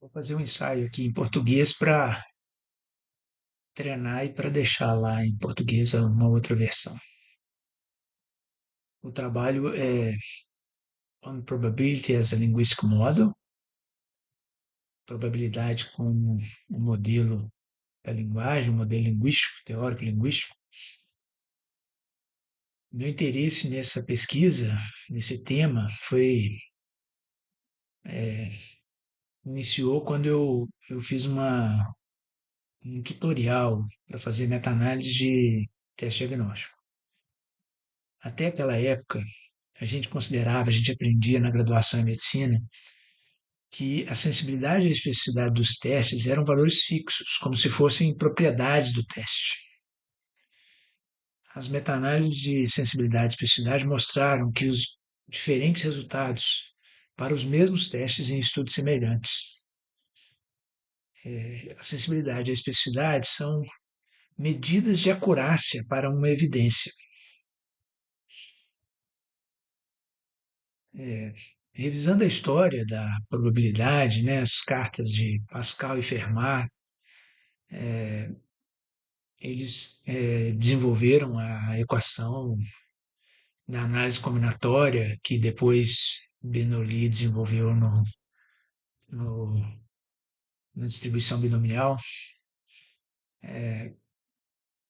Vou fazer um ensaio aqui em português para treinar e para deixar lá em português uma outra versão. O trabalho é On Probability as a Linguistic Model, probabilidade como um modelo da linguagem, um modelo linguístico, teórico linguístico. Meu interesse nessa pesquisa, nesse tema, é, iniciou quando eu fiz um tutorial para fazer meta-análise de teste diagnóstico. Até aquela época, a gente aprendia na graduação em medicina que a sensibilidade e a especificidade dos testes eram valores fixos, como se fossem propriedades do teste. As meta-análises de sensibilidade e especificidade mostraram que os diferentes resultados para os mesmos testes em estudos semelhantes. A sensibilidade e a especificidade são medidas de acurácia para uma evidência. É, revisando a história da probabilidade, né, as cartas de Pascal e Fermat, eles desenvolveram a equação da análise combinatória que depois Bernoulli desenvolveu no, na distribuição binomial.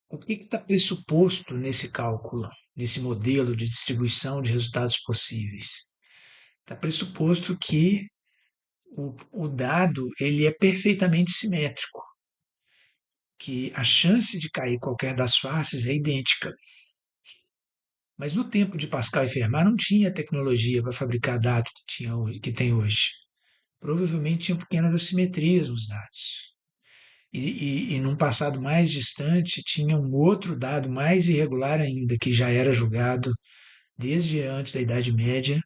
O que está pressuposto nesse cálculo, nesse modelo de distribuição de resultados possíveis? Está pressuposto que o dado ele é perfeitamente simétrico, que a chance de cair qualquer das faces é idêntica. Mas no tempo de Pascal e Fermat não tinha tecnologia para fabricar dados que tem hoje. Provavelmente tinham pequenas assimetrias nos dados. E num passado mais distante tinha um outro dado mais irregular ainda, que já era julgado desde antes da Idade Média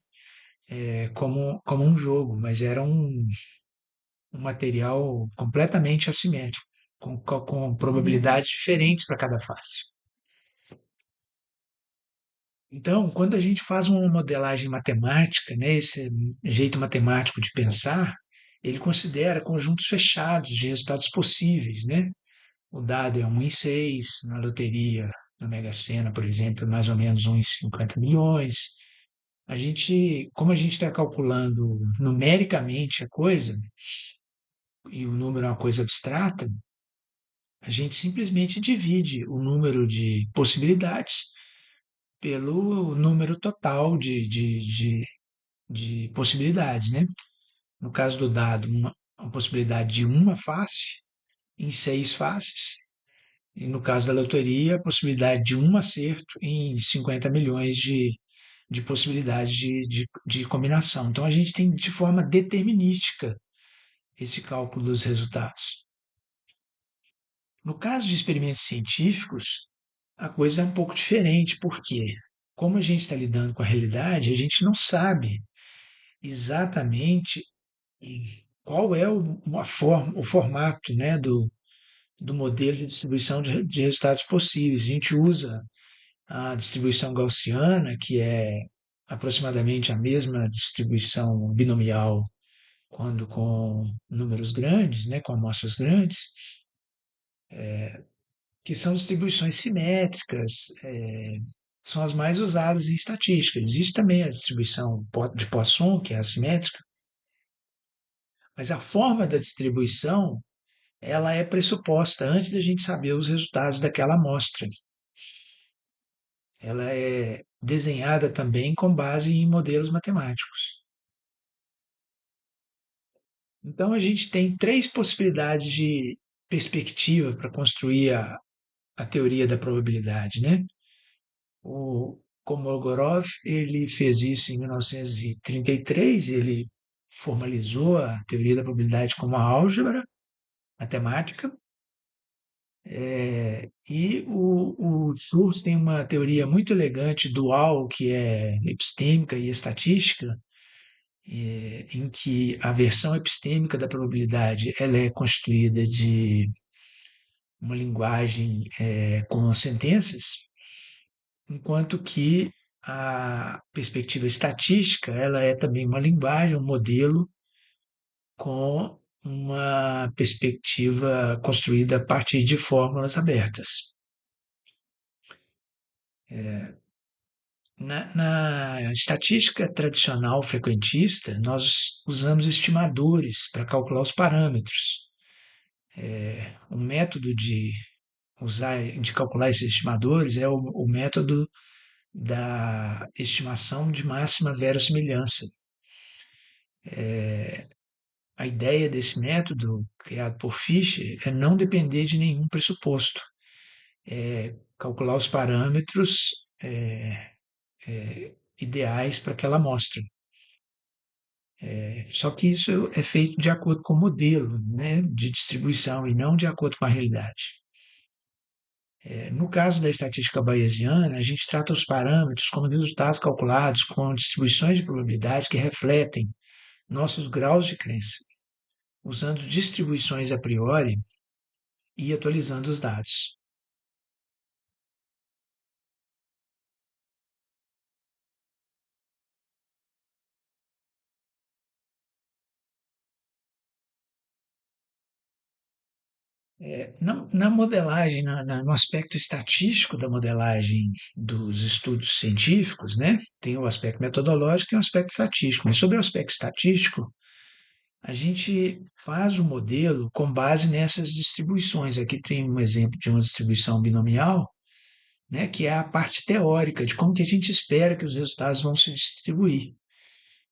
como um jogo, mas era um material completamente assimétrico, com probabilidades diferentes para cada face. Então, quando a gente faz uma modelagem matemática, né, esse jeito matemático de pensar, ele considera conjuntos fechados de resultados possíveis, né? O dado é 1 em 6, na loteria, na Mega Sena, por exemplo, é mais ou menos 1 em 50 milhões. Como a gente está calculando numericamente a coisa, e o número é uma coisa abstrata, a gente simplesmente divide o número de possibilidades pelo número total de possibilidades, né? No caso do dado, uma possibilidade de uma face em 6 faces, e no caso da loteria, a possibilidade de um acerto em 50 milhões de possibilidades de combinação. Então, a gente tem de forma determinística esse cálculo dos resultados. No caso de experimentos científicos, a coisa é um pouco diferente, porque, como a gente está lidando com a realidade, a gente não sabe exatamente qual é o formato, né, do modelo de distribuição de resultados possíveis. A gente usa a distribuição gaussiana, que é aproximadamente a mesma distribuição binomial quando com números grandes, né, com amostras grandes, que são distribuições simétricas, são as mais usadas em estatística. Existe também a distribuição de Poisson, que é assimétrica, mas a forma da distribuição ela é pressuposta antes da gente saber os resultados daquela amostra. Ela é desenhada também com base em modelos matemáticos. Então, a gente tem 3 possibilidades de perspectiva para construir a teoria da probabilidade, né? O Kolmogorov ele fez isso em 1933, ele formalizou a teoria da probabilidade como uma álgebra matemática. E o Schurz tem uma teoria muito elegante dual, que é epistêmica e estatística, em que a versão epistêmica da probabilidade ela é constituída de uma linguagem com sentenças, enquanto que a perspectiva estatística ela é também uma linguagem, um modelo com uma perspectiva construída a partir de fórmulas abertas. Na estatística tradicional frequentista, nós usamos estimadores para calcular os parâmetros. O método de calcular esses estimadores é o método da estimação de máxima verossimilhança. A ideia desse método, criado por Fisher, é não depender de nenhum pressuposto, é calcular os parâmetros ideais para aquela amostra. Só que isso é feito de acordo com o modelo, né, de distribuição e não de acordo com a realidade. No caso da estatística bayesiana, a gente trata os parâmetros como resultados calculados com distribuições de probabilidade que refletem nossos graus de crença, usando distribuições a priori e atualizando os dados. Na modelagem, no aspecto estatístico da modelagem dos estudos científicos, né, tem o aspecto metodológico e o aspecto estatístico. Mas sobre o aspecto estatístico, a gente faz o modelo com base nessas distribuições. Aqui tem um exemplo de uma distribuição binomial, né, que é a parte teórica de como que a gente espera que os resultados vão se distribuir.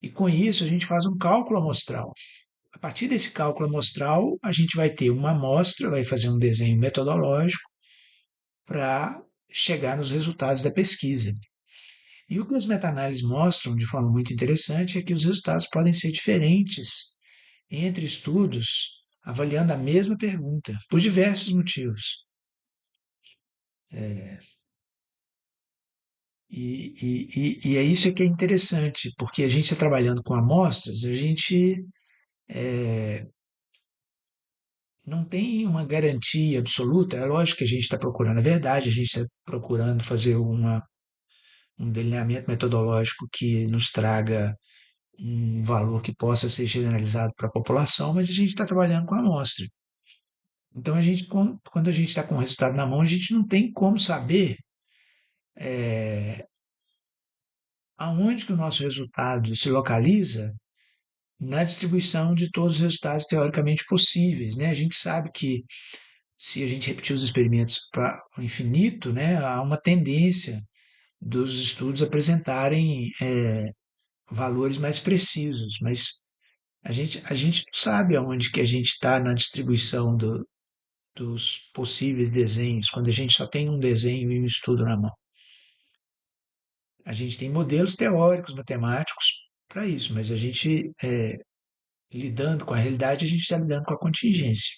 E com isso a gente faz um cálculo amostral. A partir desse cálculo amostral, a gente vai ter uma amostra, vai fazer um desenho metodológico para chegar nos resultados da pesquisa. E o que as meta-análises mostram de forma muito interessante é que os resultados podem ser diferentes entre estudos avaliando a mesma pergunta, por diversos motivos. E é isso que é interessante, porque a gente está trabalhando com amostras, a gente não tem uma garantia absoluta. É lógico que a gente está procurando a verdade, a gente está procurando fazer um delineamento metodológico que nos traga um valor que possa ser generalizado para a população, mas a gente está trabalhando com a amostra. Então, quando a gente está com o resultado na mão, a gente não tem como saber aonde que o nosso resultado se localiza na distribuição de todos os resultados teoricamente possíveis, né? A gente sabe que se a gente repetir os experimentos para o infinito, né, há uma tendência dos estudos apresentarem valores mais precisos, mas a gente não sabe aonde que a gente está na distribuição dos possíveis desenhos, quando a gente só tem um desenho e um estudo na mão. A gente tem modelos teóricos, matemáticos para isso, mas a gente, lidando com a realidade, a gente está lidando com a contingência.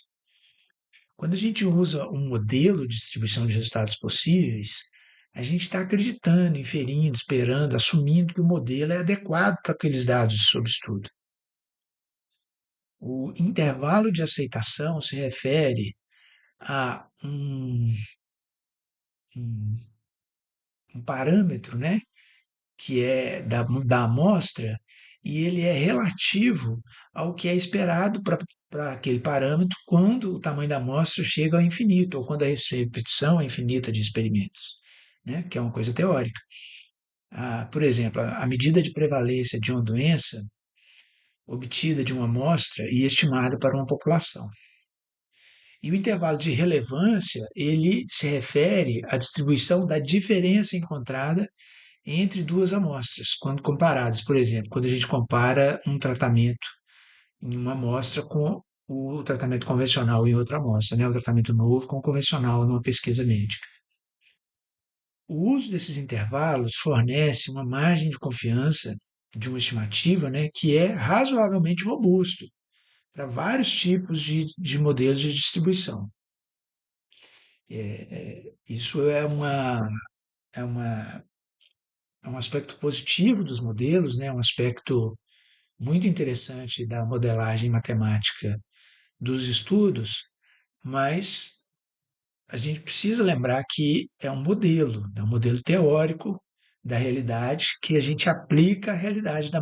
Quando a gente usa um modelo de distribuição de resultados possíveis, a gente está acreditando, inferindo, esperando, assumindo que o modelo é adequado para aqueles dados sob estudo. O intervalo de aceitação se refere a um, um parâmetro, né, que é da amostra, e ele é relativo ao que é esperado para aquele parâmetro quando o tamanho da amostra chega ao infinito, ou quando a repetição é infinita de experimentos, né, que é uma coisa teórica. Por exemplo, a medida de prevalência de uma doença obtida de uma amostra e estimada para uma população. E o intervalo de relevância, ele se refere à distribuição da diferença encontrada entre duas amostras, quando comparadas. Por exemplo, quando a gente compara um tratamento em uma amostra com o tratamento convencional em outra amostra, né? O tratamento novo com o convencional numa pesquisa médica. O uso desses intervalos fornece uma margem de confiança de uma estimativa, né, que é razoavelmente robusto para vários tipos de modelos de distribuição. Isso é, uma, é um aspecto positivo dos modelos, né, um aspecto muito interessante da modelagem matemática dos estudos, mas a gente precisa lembrar que é um modelo teórico da realidade que a gente aplica à realidade da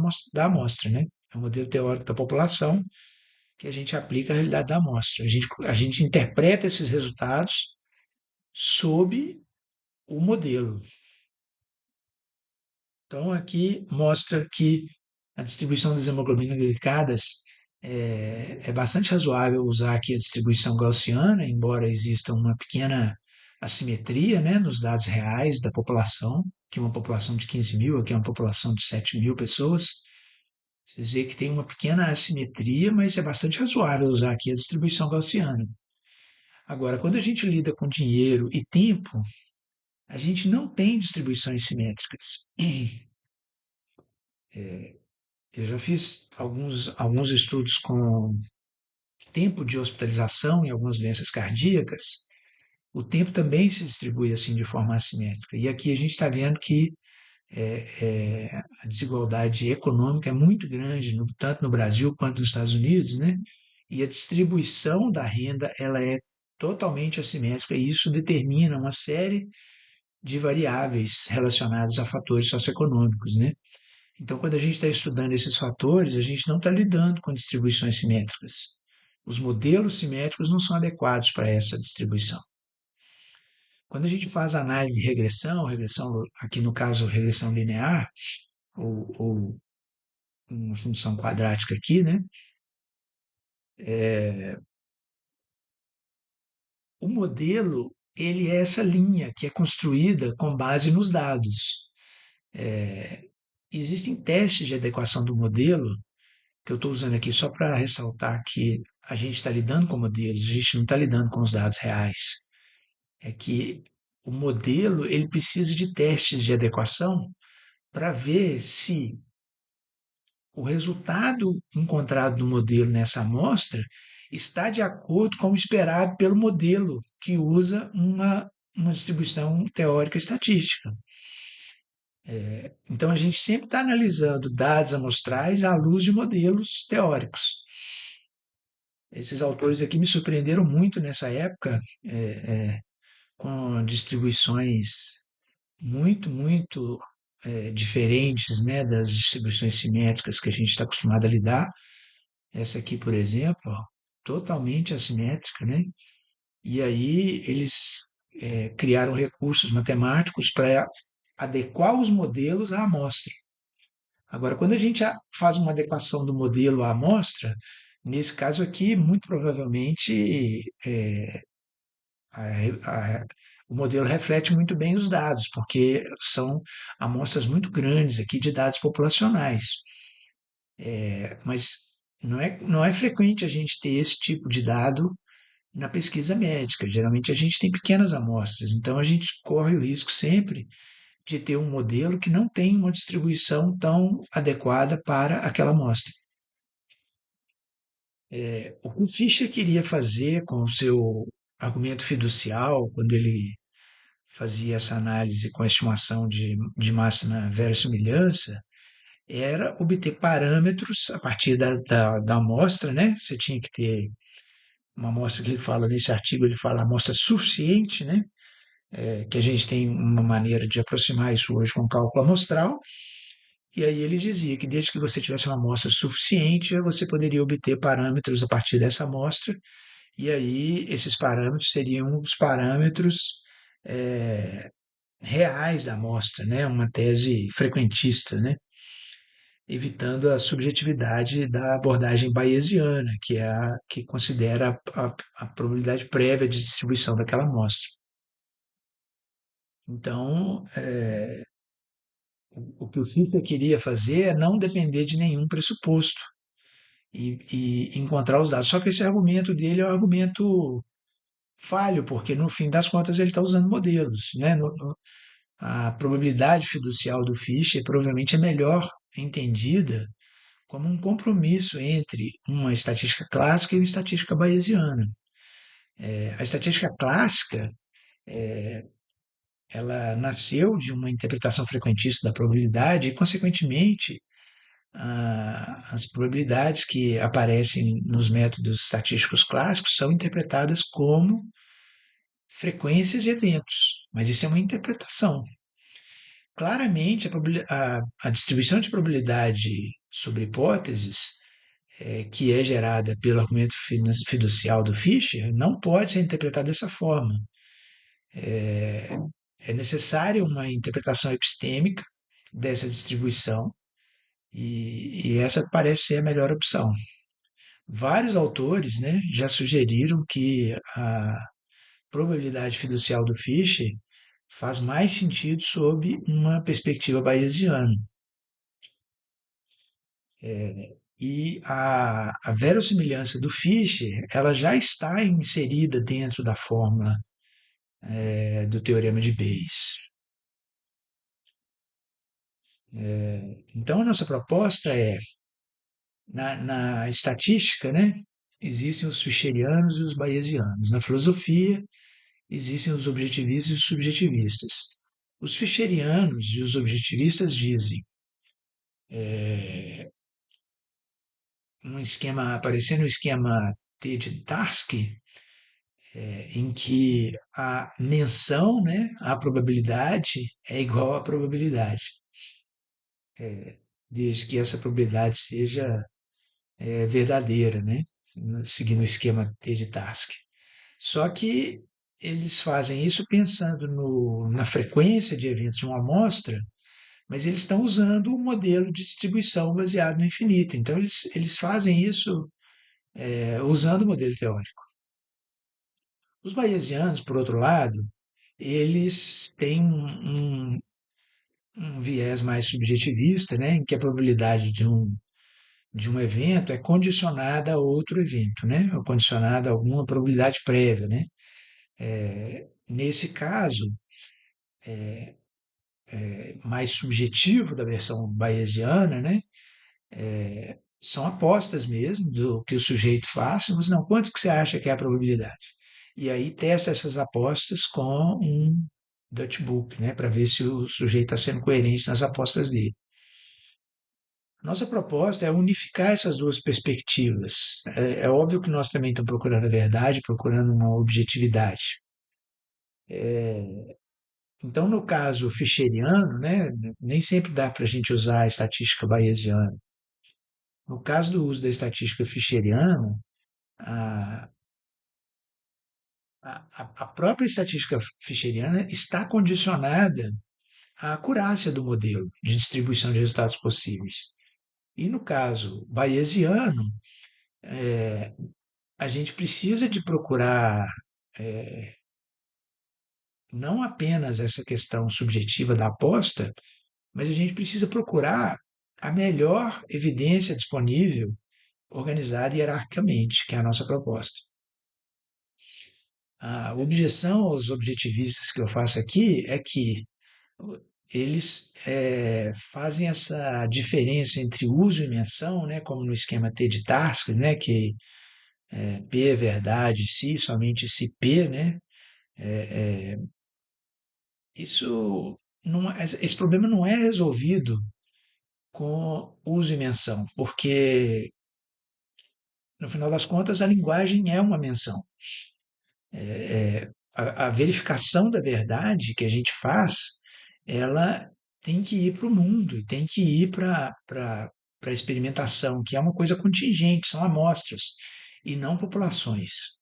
amostra, né? É um modelo teórico da população que a gente aplica à realidade da amostra. A gente interpreta esses resultados sob o modelo. Então, aqui mostra que a distribuição das hemoglobinas glicadas é bastante razoável usar aqui a distribuição gaussiana, embora exista uma pequena assimetria, né, nos dados reais da população, que é uma população de 15 mil, aqui é uma população de 7 mil pessoas. Vocês veem que tem uma pequena assimetria, mas é bastante razoável usar aqui a distribuição gaussiana. Agora, quando a gente lida com dinheiro e tempo, a gente não tem distribuições simétricas. Eu já fiz alguns estudos com tempo de hospitalização em algumas doenças cardíacas. O tempo também se distribui assim de forma assimétrica. E aqui a gente está vendo que a desigualdade econômica é muito grande, tanto no Brasil quanto nos Estados Unidos, né? E a distribuição da renda ela é totalmente assimétrica e isso determina uma série de variáveis relacionadas a fatores socioeconômicos, né? Então, quando a gente está estudando esses fatores, a gente não está lidando com distribuições simétricas. Os modelos simétricos não são adequados para essa distribuição. Quando a gente faz análise de regressão, aqui no caso, regressão linear, ou uma função quadrática aqui, né? O modelo, ele é essa linha que é construída com base nos dados. Existem testes de adequação do modelo, que eu estou usando aqui só para ressaltar que a gente está lidando com modelos, a gente não está lidando com os dados reais. É que o modelo ele precisa de testes de adequação para ver se o resultado encontrado no modelo nessa amostra está de acordo com o esperado pelo modelo que usa uma distribuição teórica estatística. Então, a gente sempre está analisando dados amostrais à luz de modelos teóricos. Esses autores aqui me surpreenderam muito nessa época, com distribuições muito diferentes, né, das distribuições simétricas que a gente está acostumado a lidar. Essa aqui, por exemplo, ó, totalmente assimétrica, né? E aí eles criaram recursos matemáticos para adequar os modelos à amostra. Agora, quando a gente faz uma adequação do modelo à amostra, nesse caso aqui, muito provavelmente o modelo reflete muito bem os dados, porque são amostras muito grandes aqui de dados populacionais. Mas não é frequente a gente ter esse tipo de dado na pesquisa médica. Geralmente a gente tem pequenas amostras, então a gente corre o risco sempre de ter um modelo que não tem uma distribuição tão adequada para aquela amostra. O que o Fischer queria fazer com o seu argumento fiducial, quando ele fazia essa análise com a estimação de máxima verossimilhança, era obter parâmetros a partir da amostra, né? Você tinha que ter uma amostra que ele fala nesse artigo, ele fala amostra suficiente, né? Que a gente tem uma maneira de aproximar isso hoje com cálculo amostral, e aí ele dizia que desde que você tivesse uma amostra suficiente, você poderia obter parâmetros a partir dessa amostra, e aí esses parâmetros seriam os parâmetros é, reais da amostra, né? Uma tese frequentista, né? Evitando a subjetividade da abordagem bayesiana, que é a que considera a probabilidade prévia de distribuição daquela amostra. Então, o que o Fischer queria fazer é não depender de nenhum pressuposto e encontrar os dados. Só que esse argumento dele é um argumento falho, porque no fim das contas ele está usando modelos, né? A probabilidade fiducial do Fischer provavelmente é melhor entendida como um compromisso entre uma estatística clássica e uma estatística bayesiana. A estatística clássica, ela nasceu de uma interpretação frequentista da probabilidade e, consequentemente, as probabilidades que aparecem nos métodos estatísticos clássicos são interpretadas como frequências de eventos, mas isso é uma interpretação. Claramente, a distribuição de probabilidade sobre hipóteses que é gerada pelo argumento fiducial do Fischer não pode ser interpretada dessa forma. É necessária uma interpretação epistêmica dessa distribuição e essa parece ser a melhor opção. Vários autores, né, já sugeriram que a probabilidade fiducial do Fischer faz mais sentido sob uma perspectiva bayesiana. E a verossimilhança do Fischer, ela já está inserida dentro da fórmula do teorema de Bayes. Então, a nossa proposta é, na estatística, né, existem os fischerianos e os bayesianos. Na filosofia, existem os objetivistas e os subjetivistas. Os fischerianos e os objetivistas dizem um esquema, parecendo um esquema T de Tarski, em que a menção, né, à probabilidade é igual à probabilidade, desde que essa probabilidade seja verdadeira, né, seguindo o esquema T de Tarski. Só que eles fazem isso pensando na frequência de eventos de uma amostra, mas eles estão usando um modelo de distribuição baseado no infinito. Então, eles fazem isso usando o modelo teórico. Os bayesianos, por outro lado, eles têm um viés mais subjetivista, né, em que a probabilidade de um evento é condicionada a outro evento, né, ou condicionada a alguma probabilidade prévia. Né. Nesse caso, mais subjetivo da versão bayesiana, né, são apostas mesmo do que o sujeito faça, mas não, quanto que você acha que é a probabilidade? E aí testa essas apostas com um Dutch-book, né, para ver se o sujeito está sendo coerente nas apostas dele. Nossa proposta é unificar essas duas perspectivas. É óbvio que nós também estamos procurando a verdade, procurando uma objetividade. Então, no caso fischeriano, né, nem sempre dá para a gente usar a estatística bayesiana. No caso do uso da estatística fischeriana, a, a própria estatística fischeriana está condicionada à acurácia do modelo de distribuição de resultados possíveis. E no caso bayesiano, a gente precisa de procurar não apenas essa questão subjetiva da aposta, mas a gente precisa procurar a melhor evidência disponível, organizada hierarquicamente, que é a nossa proposta. A objeção aos objetivistas que eu faço aqui é que eles fazem essa diferença entre uso e menção, né, como no esquema T de Tarski, né, que P é verdade se somente se P, né, isso não, esse problema não é resolvido com uso e menção, porque no final das contas a linguagem é uma menção. A verificação da verdade que a gente faz, ela tem que ir para o mundo, e tem que ir para a experimentação, que é uma coisa contingente, são amostras, e não populações.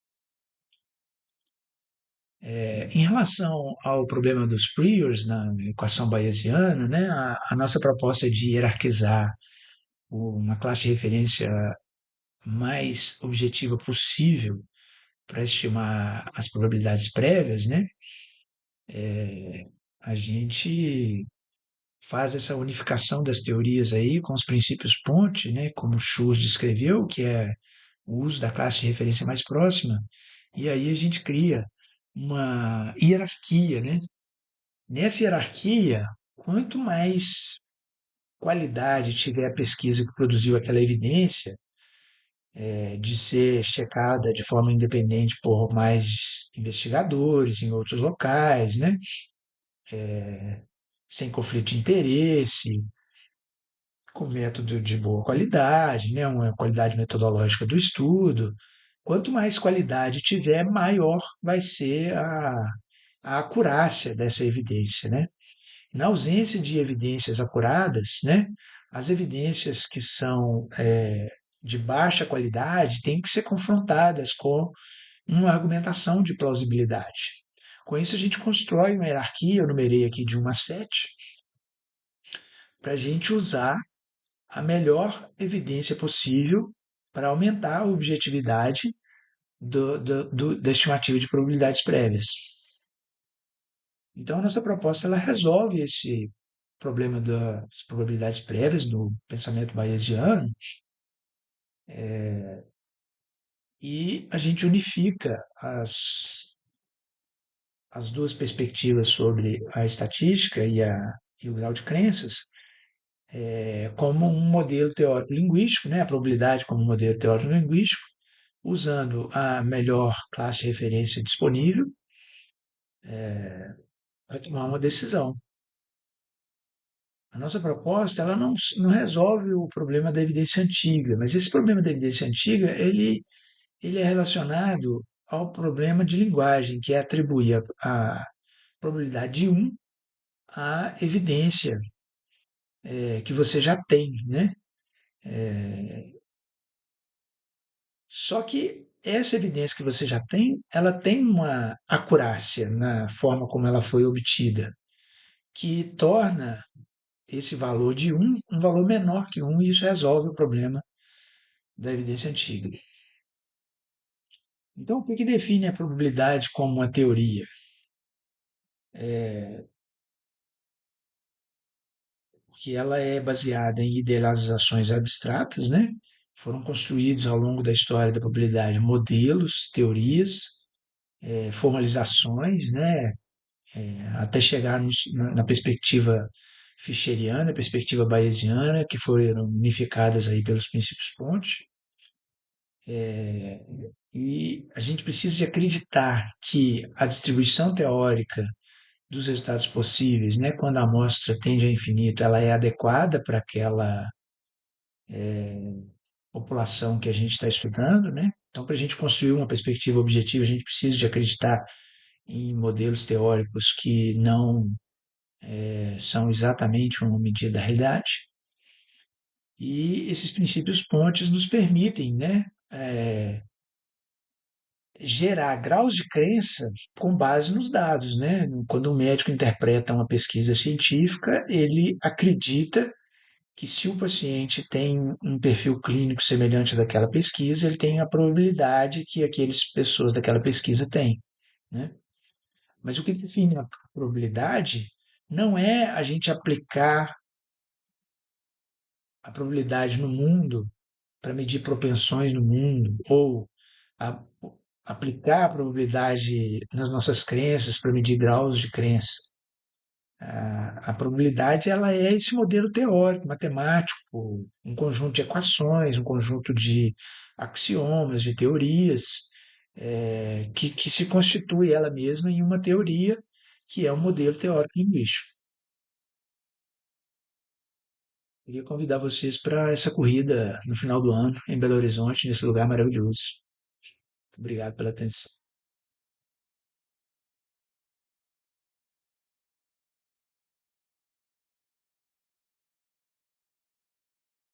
Em relação ao problema dos priors na equação bayesiana, né, a nossa proposta é de hierarquizar uma classe de referência mais objetiva possível para estimar as probabilidades prévias, né, a gente faz essa unificação das teorias aí com os princípios ponte, né, como Schur descreveu, que é o uso da classe de referência mais próxima, e aí a gente cria uma hierarquia, né? Nessa hierarquia, quanto mais qualidade tiver a pesquisa que produziu aquela evidência, de ser checada de forma independente por mais investigadores em outros locais, né? Sem conflito de interesse, com método de boa qualidade, né? Uma qualidade metodológica do estudo. Quanto mais qualidade tiver, maior vai ser a acurácia dessa evidência, né? Na ausência de evidências acuradas, né? As evidências que são de baixa qualidade têm que ser confrontadas com uma argumentação de plausibilidade. Com isso, a gente constrói uma hierarquia, eu numerei aqui de 1 a 7, para a gente usar a melhor evidência possível para aumentar a objetividade da estimativa de probabilidades prévias. Então, a nossa proposta ela resolve esse problema das probabilidades prévias do pensamento bayesiano e a gente unifica as duas perspectivas sobre a estatística e o grau de crenças como um modelo teórico linguístico, né, a probabilidade como um modelo teórico linguístico, usando a melhor classe de referência disponível para tomar uma decisão. A nossa proposta ela não resolve o problema da evidência antiga, mas esse problema da evidência antiga ele é relacionado ao problema de linguagem, que é atribuir a probabilidade de um à evidência que você já tem, né? Só que essa evidência que você já tem, ela tem uma acurácia na forma como ela foi obtida, que torna esse valor de um valor menor que um, e isso resolve o problema da evidência antiga. Então, o que que define a probabilidade como uma teoria? Que ela é baseada em idealizações abstratas, né? Foram construídos ao longo da história da probabilidade modelos, teorias, formalizações, né? Até chegar na perspectiva ficheriana, perspectiva bayesiana, que foram unificadas aí pelos princípios ponte. E a gente precisa de acreditar que a distribuição teórica dos resultados possíveis, né, quando a amostra tende a infinito, ela é adequada para aquela população que a gente está estudando, né? Então, para a gente construir uma perspectiva objetiva, a gente precisa de acreditar em modelos teóricos que não são exatamente uma medida da realidade. E esses princípios pontes nos permitem, né, gerar graus de crença com base nos dados, né? Quando um médico interpreta uma pesquisa científica, ele acredita que se o paciente tem um perfil clínico semelhante daquela pesquisa, ele tem a probabilidade que aquelas pessoas daquela pesquisa têm, né? Mas o que define a probabilidade não é a gente aplicar a probabilidade no mundo para medir propensões no mundo, ou a, aplicar a probabilidade nas nossas crenças para medir graus de crença. A probabilidade ela é esse modelo teórico, matemático, um conjunto de equações, um conjunto de axiomas, de teorias, que se constitui ela mesma em uma teoria que é um modelo teórico linguístico. Queria convidar vocês para essa corrida no final do ano, em Belo Horizonte, nesse lugar maravilhoso. Obrigado pela atenção.